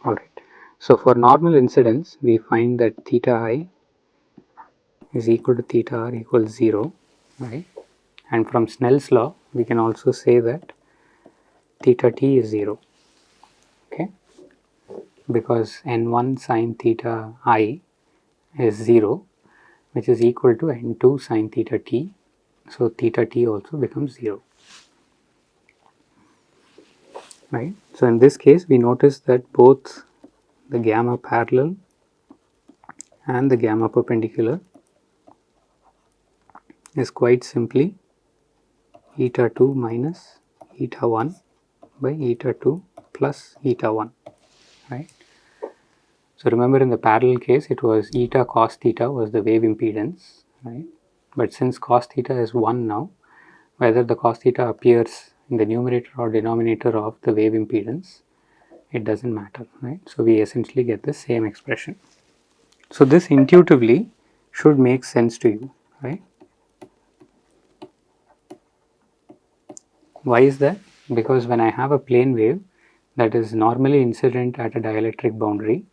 Alright, so for normal incidence, we find that theta I is equal to theta r equals 0, right? And from Snell's law, we can also say that theta t is 0, okay? Because n1 sine theta I is 0, which is equal to n2 sine theta t. So theta t also becomes 0, right? So in this case, we notice that both the gamma parallel and the gamma perpendicular is quite simply eta 2 minus eta 1 by eta 2 plus eta 1, right? So remember, in the parallel case, it was eta cos theta was the wave impedance, right? But since cos theta is 1 now, whether the cos theta appears in the numerator or denominator of the wave impedance, it doesn't matter, right? So we essentially get the same expression. So this intuitively should make sense to you, right? Why is that? Because when I have a plane wave that is normally incident at a dielectric boundary,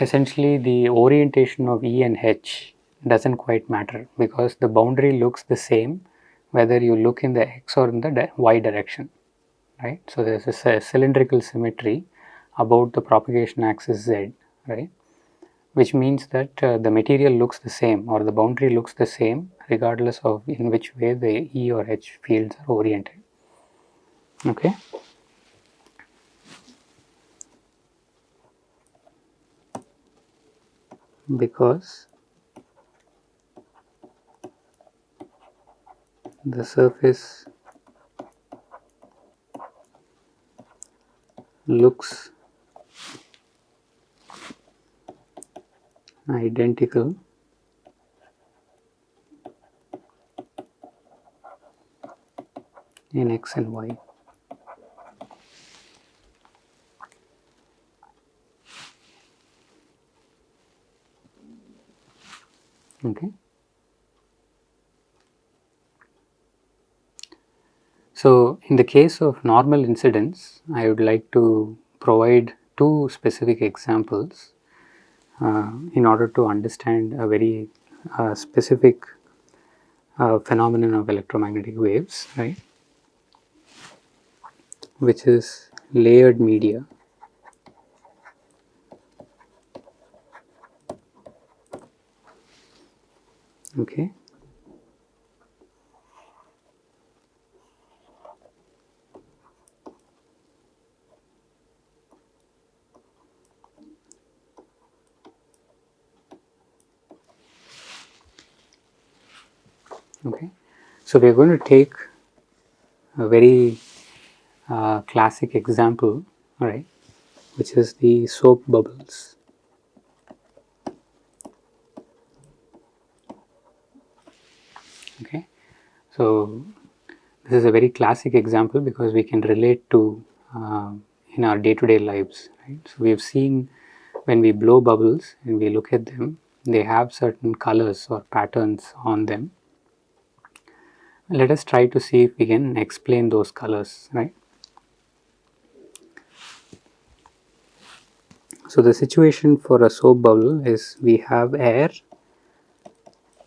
essentially the orientation of E and H doesn't quite matter, because the boundary looks the same whether you look in the x or in the y direction, right? So there's a cylindrical symmetry about the propagation axis z, right? Which means that the material looks the same, or the boundary looks the same, regardless of in which way the E or H fields are oriented, okay? Because the surface looks identical in x and y. Okay. So in the case of normal incidence, I would like to provide two specific examples in order to understand a very specific phenomenon of electromagnetic waves, right? Which is layered media. Okay. Okay. So we are going to take a very classic example, right, which is the soap bubbles. Okay. So this is a very classic example because we can relate to in our day-to-day lives, right? So we have seen when we blow bubbles and we look at them, they have certain colors or patterns on them. Let us try to see if we can explain those colors, right? So the situation for a soap bubble is we have air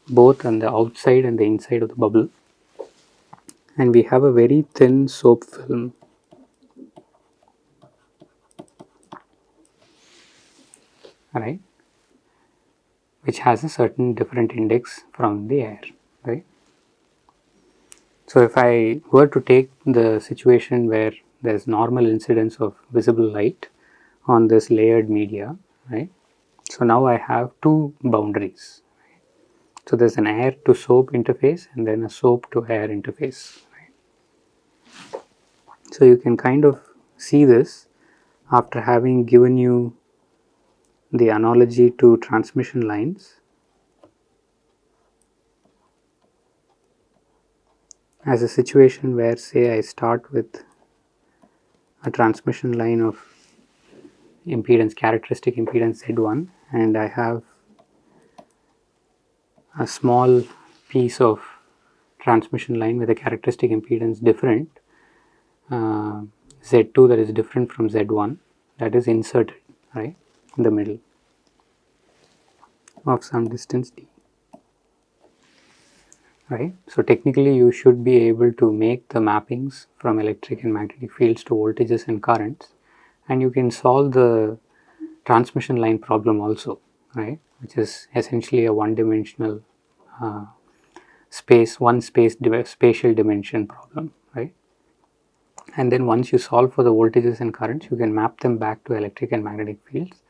both on the outside and the inside of the bubble, and we have a very thin soap film. Right, which has a certain different index from the air, right? So if I were to take the situation where there's normal incidence of visible light on this layered media, right? So now I have two boundaries. So there's an air to soap interface and then a soap to air interface. Right? So you can kind of see this after having given you the analogy to transmission lines as a situation where, say, I start with a transmission line of impedance, characteristic impedance Z1, and I have a small piece of transmission line with a characteristic impedance different, Z2 that is different from Z1, that is inserted, right, in the middle of some distance d, right. So technically you should be able to make the mappings from electric and magnetic fields to voltages and currents, and you can solve the transmission line problem also, right, which is essentially a one dimensional spatial dimension problem, right. And then once you solve for the voltages and currents, you can map them back to electric and magnetic fields,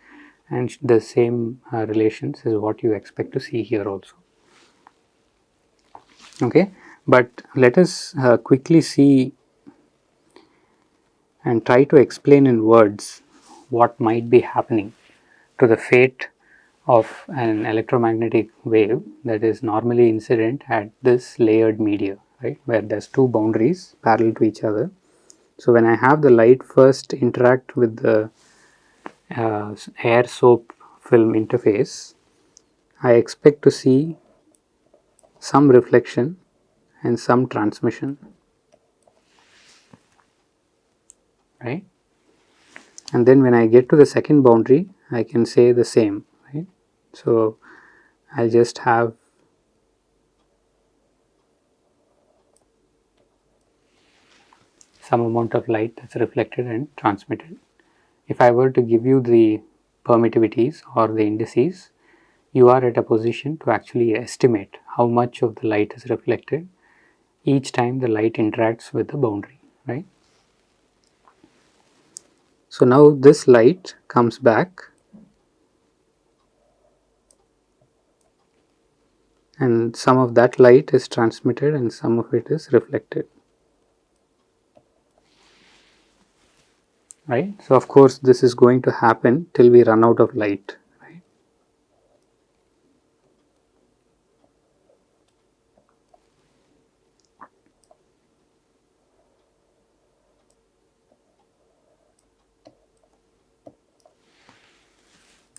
and the same relations is what you expect to see here also. Okay, but let us quickly see and try to explain in words what might be happening to the fate of an electromagnetic wave that is normally incident at this layered media, right, where there's two boundaries parallel to each other. So when I have the light first interact with the air soap film interface, I expect to see some reflection and some transmission, right. And then when I get to the second boundary, I can say the same, right. So I'll just have some amount of light that's reflected and transmitted. If I were to give you the permittivities or the indices, you are at a position to actually estimate how much of the light is reflected each time the light interacts with the boundary, right. So now this light comes back and some of that light is transmitted and some of it is reflected, right. So of course this is going to happen till we run out of light, right.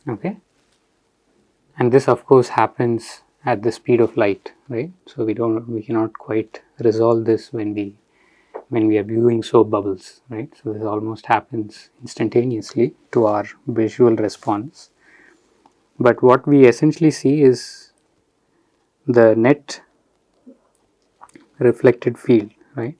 Okay, and this of course happens at the speed of light, right. So we cannot quite resolve this when we are viewing soap bubbles, right. So this almost happens instantaneously to our visual response, but what we essentially see is the net reflected field, right.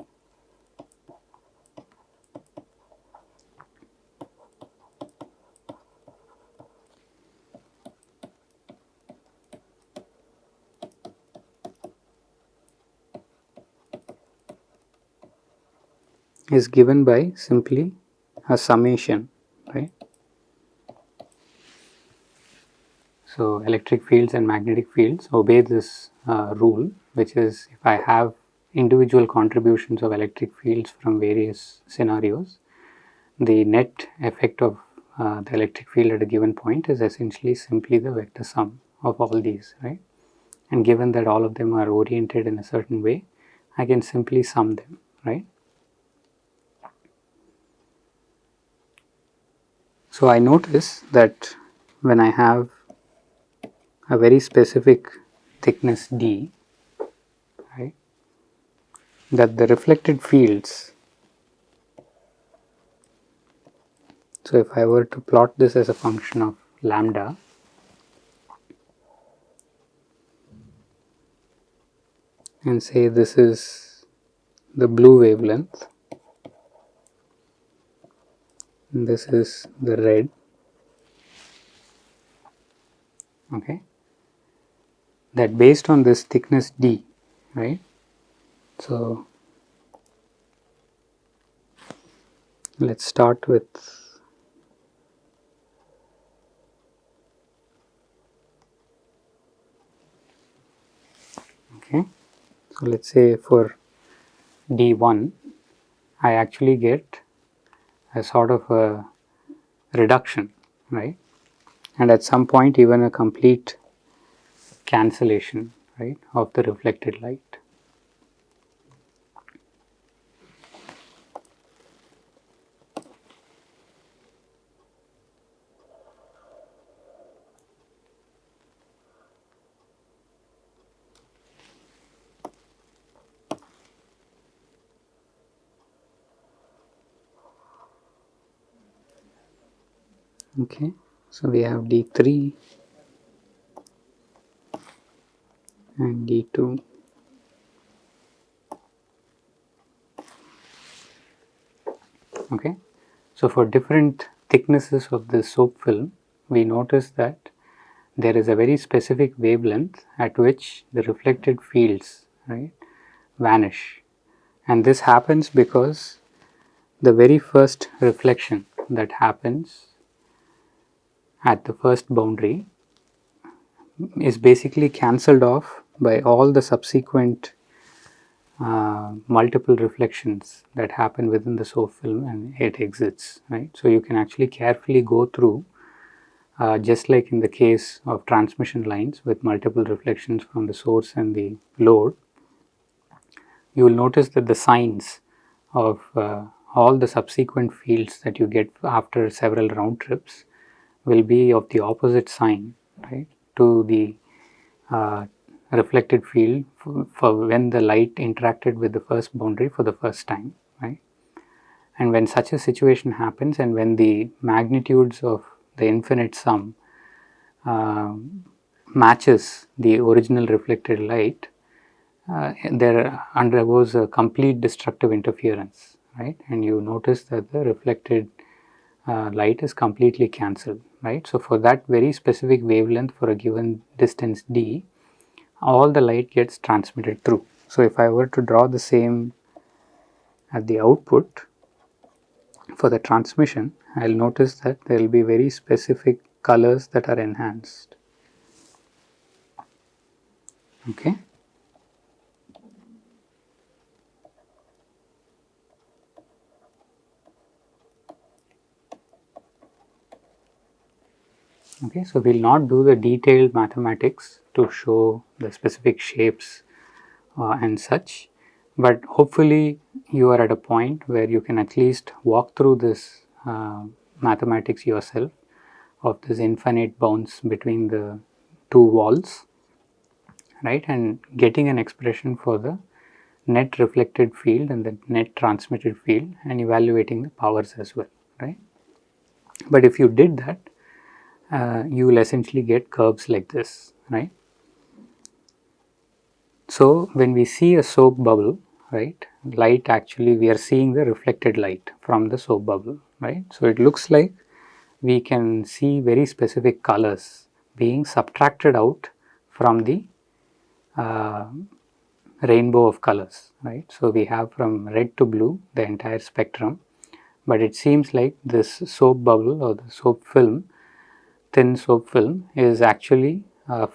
Is given by simply a summation, right. So electric fields and magnetic fields obey this rule, which is if I have individual contributions of electric fields from various scenarios, the net effect of the electric field at a given point is essentially simply the vector sum of all these, right. And given that all of them are oriented in a certain way, I can simply sum them, right. So I notice that when I have a very specific thickness d, right, that the reflected fields, so if I were to plot this as a function of lambda, and say this is the blue wavelength and this is the red, okay, that based on this thickness d, right. So let's start with okay. So let's say for d1 I actually get a sort of a reduction, right, and at some point even a complete cancellation, right, of the reflected light. Okay, so we have D3 and D2. Okay, so for different thicknesses of the soap film, we notice that there is a very specific wavelength at which the reflected fields, right, vanish, and this happens because the very first reflection that happens at the first boundary is basically cancelled off by all the subsequent multiple reflections that happen within the soap film and it exits, right. So you can actually carefully go through, just like in the case of transmission lines with multiple reflections from the source and the load, you will notice that the signs of all the subsequent fields that you get after several round trips will be of the opposite sign, right, to the uh, reflected field for when the light interacted with the first boundary for the first time, right. And when such a situation happens and when the magnitudes of the infinite sum uh, matches the original reflected light, there undergoes a complete destructive interference, right, and you notice that the reflected light is completely cancelled, right. So for that very specific wavelength for a given distance d, all the light gets transmitted through. So if I were to draw the same at the output for the transmission, I'll notice that there will be very specific colors that are enhanced. Okay. Okay, so we'll not do the detailed mathematics to show the specific shapes and such, but hopefully you are at a point where you can at least walk through this mathematics yourself of this infinite bounds between the two walls, right, and getting an expression for the net reflected field and the net transmitted field and evaluating the powers as well, right. But if you did that, you will essentially get curves like this, right. So when we see a soap bubble, right, light actually we are seeing the reflected light from the soap bubble, right. So it looks like we can see very specific colors being subtracted out from the uh, rainbow of colors, right. So we have from red to blue the entire spectrum, but it seems like this soap bubble or the soap film, thin soap film, is actually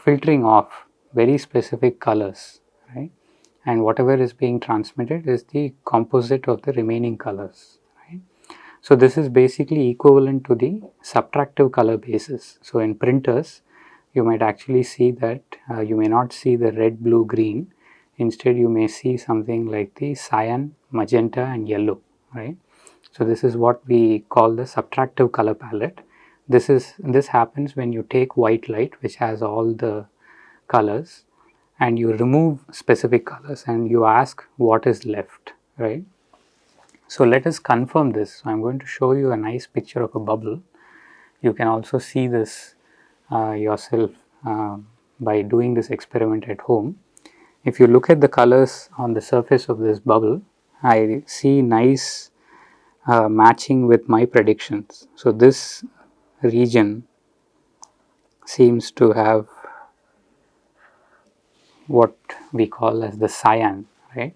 filtering off very specific colors, right, and whatever is being transmitted is the composite of the remaining colors, right. So this is basically equivalent to the subtractive color basis. So in printers you might actually see that you may not see the red, blue, green, instead you may see something like the cyan, magenta and yellow, right. So this is what we call the subtractive color palette. This happens when you take white light which has all the colors and you remove specific colors and you ask what is left, right. So let us confirm this. So I am going to show you a nice picture of a bubble. You can also see this yourself by doing this experiment at home. If you look at the colors on the surface of this bubble, I see nice matching with my predictions. So this region seems to have what we call as the cyan, right,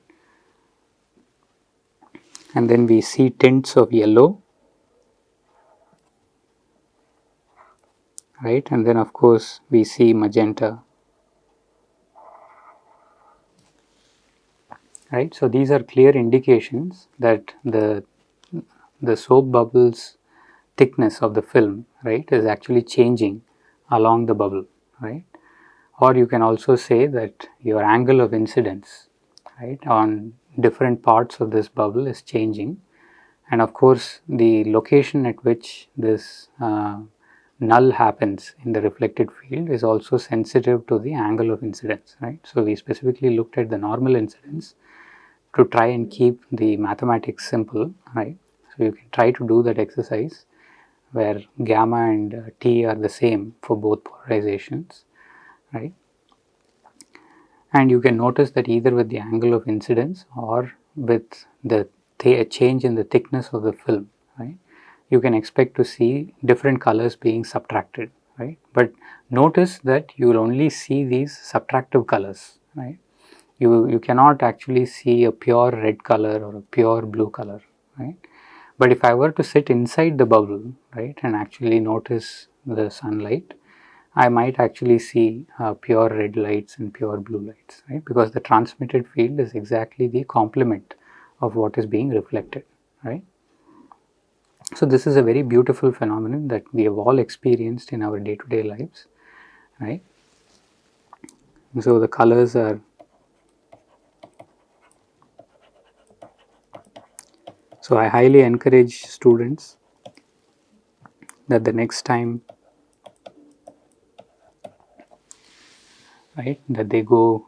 and then we see tints of yellow, right, and then of course we see magenta, right. So these are clear indications that the soap bubbles thickness of the film, right, is actually changing along the bubble, right. Or you can also say that your angle of incidence, right, on different parts of this bubble is changing, and of course the location at which this null happens in the reflected field is also sensitive to the angle of incidence, right. So we specifically looked at the normal incidence to try and keep the mathematics simple, right. So you can try to do that exercise where gamma and T are the same for both polarizations, right? And you can notice that either with the angle of incidence or with the change in the thickness of the film, right, you can expect to see different colors being subtracted, right? But notice that you will only see these subtractive colors, right? You cannot actually see a pure red color or a pure blue color, right? But if I were to sit inside the bubble, right, and actually notice the sunlight, I might actually see pure red lights and pure blue lights, right? Because the transmitted field is exactly the complement of what is being reflected, right? So this is a very beautiful phenomenon that we have all experienced in our day-to-day lives, right? So the colors are, so I highly encourage students that the next time, right, that they go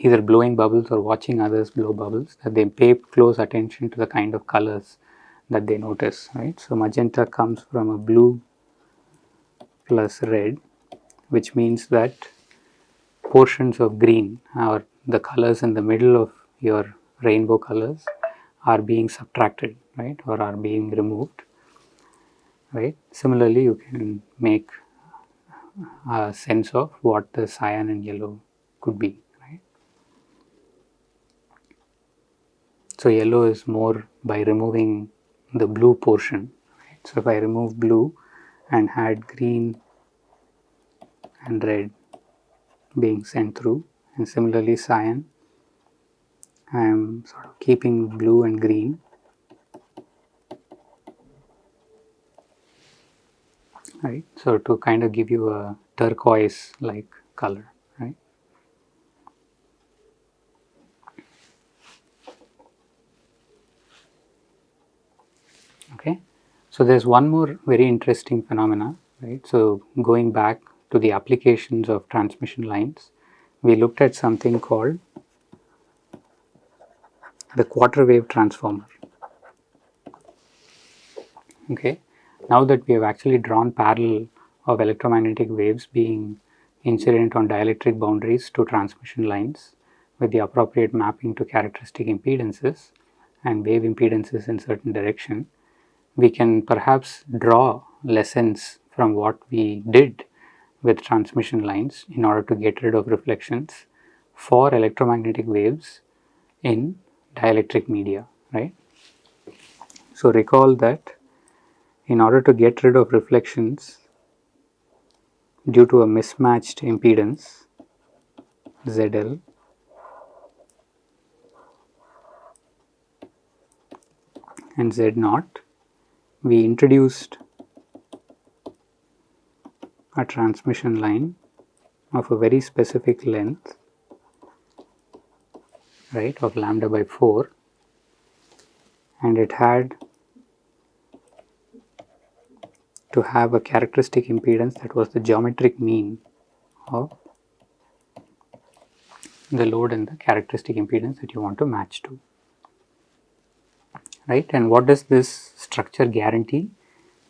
either blowing bubbles or watching others blow bubbles, that they pay close attention to the kind of colors that they notice, right? So magenta comes from a blue plus red, which means that portions of green or the colors in the middle of your rainbow colors are being subtracted, right, or are being removed, right? Similarly, you can make a sense of what the cyan and yellow could be, right? So yellow is more by removing the blue portion, right? So if I remove blue and had green and red being sent through, and similarly cyan, I am sort of keeping blue and green, right? So to kind of give you a turquoise like color, right? Okay. So there's one more very interesting phenomena, right? So going back to the applications of transmission lines, we looked at something called the quarter wave transformer. Okay. Now that we have actually drawn parallel of electromagnetic waves being incident on dielectric boundaries to transmission lines with the appropriate mapping to characteristic impedances and wave impedances in certain direction, we can perhaps draw lessons from what we did with transmission lines in order to get rid of reflections for electromagnetic waves in dielectric media, right? So recall that in order to get rid of reflections due to a mismatched impedance ZL, and Z naught, we introduced a transmission line of a very specific length, right, of lambda by 4, and it had to have a characteristic impedance that was the geometric mean of the load and the characteristic impedance that you want to match to, right? And what does this structure guarantee?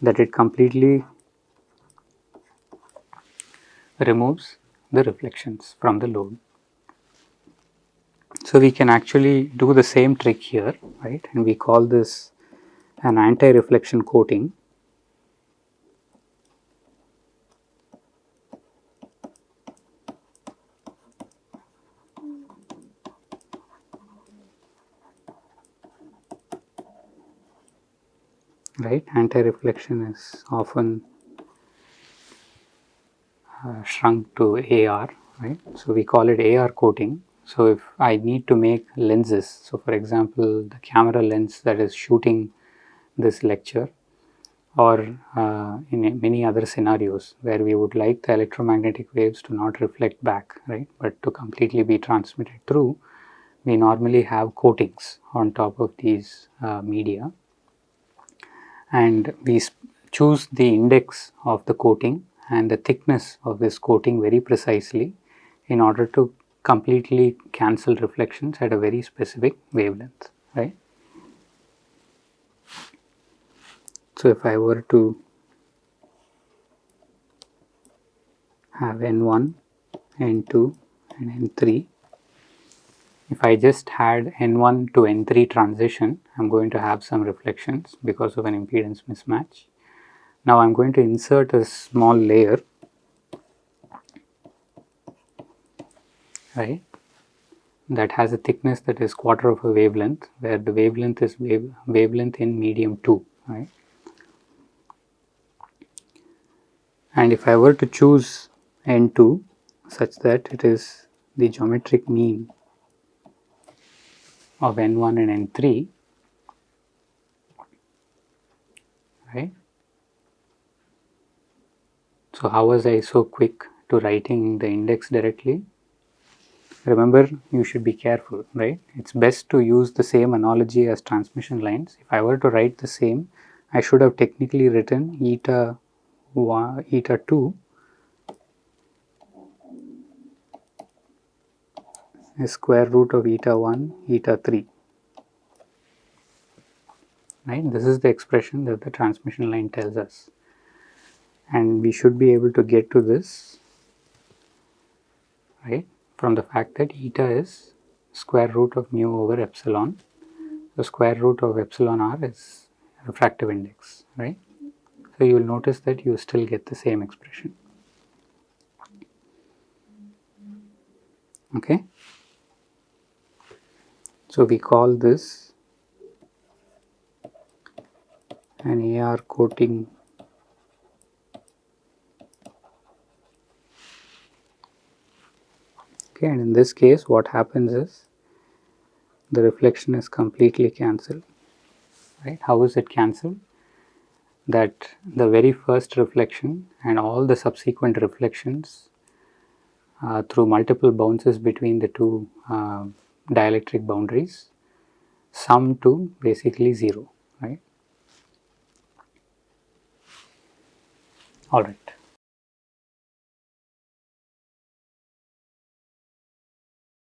That it completely removes the reflections from the load. So we can actually do the same trick here, right? And we call this an anti-reflection coating. Right, anti-reflection is often shrunk to AR, right? So we call it AR coating. So if I need to make lenses, so for example, the camera lens that is shooting this lecture, or in many other scenarios where we would like the electromagnetic waves to not reflect back, right, but to completely be transmitted through, we normally have coatings on top of these media, and we choose the index of the coating and the thickness of this coating very precisely in order to completely cancel reflections at a very specific wavelength, right. So if I were to have N1, N2 and N3, if I just had N1 to N3 transition, I am going to have some reflections because of an impedance mismatch. Now I am going to insert a small layer, right, that has a thickness that is quarter of a wavelength, where the wavelength is wavelength in medium 2, right. And if I were to choose N2 such that it is the geometric mean of N1 and N3, right. So how was I so quick to writing the index directly? Remember, you should be careful, right? It's best to use the same analogy as transmission lines. If I were to write the same, I should have technically written eta 2 is square root of eta 1, eta 3. Right? This is the expression that the transmission line tells us. And we should be able to get to this, right, from the fact that eta is square root of mu over epsilon. The square root of epsilon r is refractive index, right. So you will notice that you still get the same expression. Okay. So we call this an AR coating okay, and in this case what happens is the reflection is completely cancelled, right. How is it cancelled? That the very first reflection and all the subsequent reflections through multiple bounces between the two dielectric boundaries sum to basically 0, right. All right.